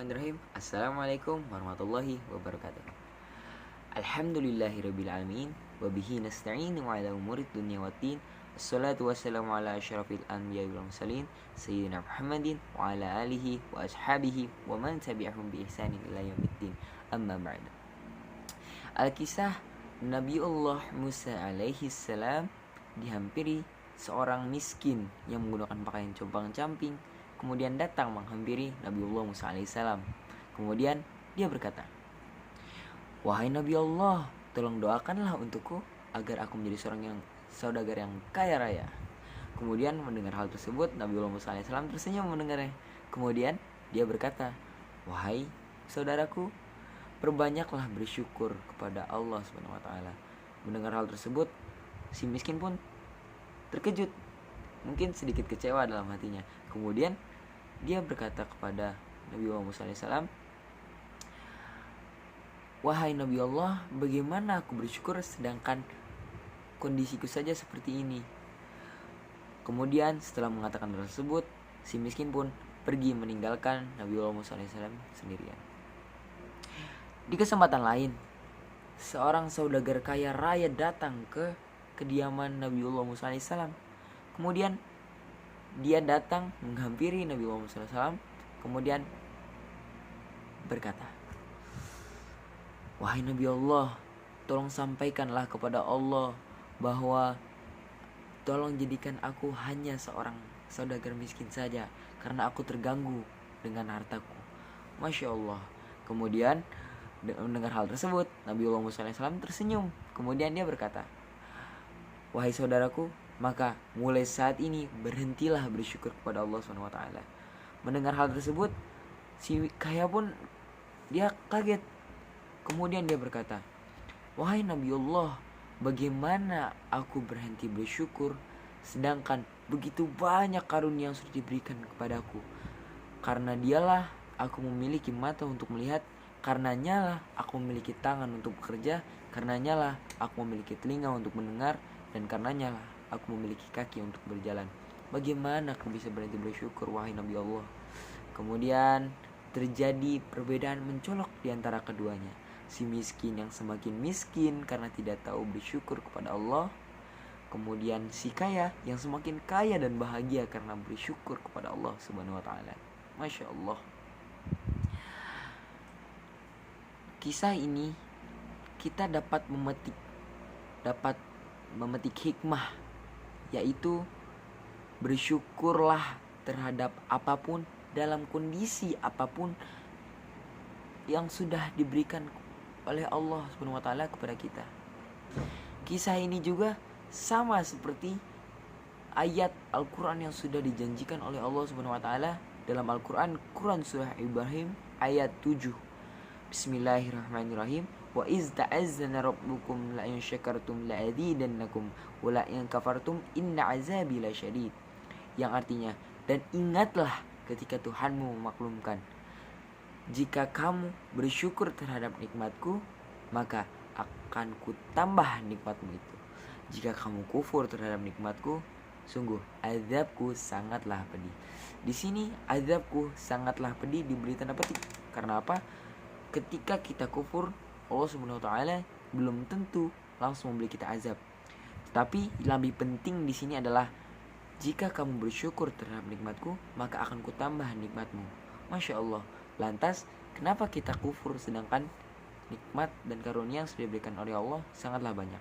Bismillahirrahmanirrahim. Assalamualaikum warahmatullahi wabarakatuh. Alhamdulillahirabbil alamin wa bihi nasta'inu ala umurid dunya waddin. Wassalatu wassalamu ala asyrafil anbiya'i wal mursalin sayyidina Muhammadin wa ala alihi wa ashabihi wa man tabi'ahum bi ihsanin ila yaumiddin. Amma ba'du. Alkisah Nabiullah Musa alaihi salam dihampiri seorang miskin yang menggunakan pakaian compang-camping. Kemudian datang menghampiri Nabiullah Musa alaihissalam. Kemudian dia berkata, "Wahai Nabi Allah, tolong doakanlah untukku agar aku menjadi seorang yang saudagar yang kaya raya." Kemudian mendengar hal tersebut, Nabiullah Musa alaihissalam tersenyum mendengarnya. Kemudian dia berkata, "Wahai saudaraku, perbanyaklah bersyukur kepada Allah Subhanahu wa taala." Mendengar hal tersebut, si miskin pun terkejut, mungkin sedikit kecewa dalam hatinya. Kemudian dia berkata kepada Nabi Muhammad SAW, "Wahai Nabi Allah, bagaimana aku bersyukur sedangkan kondisiku saja seperti ini?" Kemudian setelah mengatakan hal tersebut, si miskin pun pergi meninggalkan Nabi Muhammad SAW sendirian. Di kesempatan lain, seorang saudagar kaya raya datang ke kediaman Nabiullah Musa alaihissalam. Kemudian dia datang menghampiri Nabi Muhammad SAW. Kemudian berkata, "Wahai Nabi Allah, tolong sampaikanlah kepada Allah bahwa tolong jadikan aku hanya seorang saudagar miskin saja, karena aku terganggu dengan hartaku." Masya Allah. Kemudian mendengar hal tersebut, Nabi Muhammad SAW tersenyum. Kemudian dia berkata, "Wahai saudaraku, maka mulai saat ini berhentilah bersyukur kepada Allah SWT." Mendengar hal tersebut, si kaya pun dia kaget. Kemudian dia berkata, "Wahai Nabi Allah, bagaimana aku berhenti bersyukur sedangkan begitu banyak karunia yang sudah diberikan kepadaku? Karena dialah aku memiliki mata untuk melihat, karenanya lah aku memiliki tangan untuk bekerja, karenanya lah aku memiliki telinga untuk mendengar, dan karenanya lah aku memiliki kaki untuk berjalan. Bagaimana aku bisa berhenti bersyukur, wahai Nabi Allah?" Kemudian terjadi perbedaan mencolok di antara keduanya. Si miskin yang semakin miskin karena tidak tahu bersyukur kepada Allah. Kemudian si kaya yang semakin kaya dan bahagia karena bersyukur kepada Allah Subhanahu wa taala. Masya Allah. Kisah ini kita dapat memetik hikmah, yaitu bersyukurlah terhadap apapun dalam kondisi apapun yang sudah diberikan oleh Allah Subhanahu wa taala kepada kita. Kisah ini juga sama seperti ayat Al-Qur'an yang sudah dijanjikan oleh Allah Subhanahu wa taala dalam Al-Qur'an, surah Ibrahim ayat 7. Bismillahirrahmanirrahim. Wa iz ta'azzana rabbukum la in syakartum la azidannakum wa la in kafartum inna azabi lasyadid. Yang artinya, dan ingatlah ketika Tuhanmu memaklumkan, jika kamu bersyukur terhadap nikmatku, maka akan kutambah nikmatmu itu. Jika kamu kufur terhadap nikmatku, sungguh azabku sangatlah pedih. Di sini azabku sangatlah pedih diberi tanda petik. Karena apa? Ketika kita kufur, Allah Subhanahu wa taala belum tentu langsung memberi kita azab. Tetapi lebih penting di sini adalah jika kamu bersyukur terhadap nikmatku, maka akan kutambah nikmatmu. Masya Allah. Lantas, kenapa kita kufur sedangkan nikmat dan karunia yang sudah diberikan oleh Allah sangatlah banyak?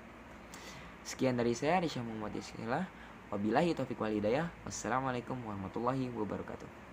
Sekian dari saya, Risha Muhammad Yasirullah. Wabillahi taufiq wal hidayah. Wassalamualaikum warahmatullahi wabarakatuh.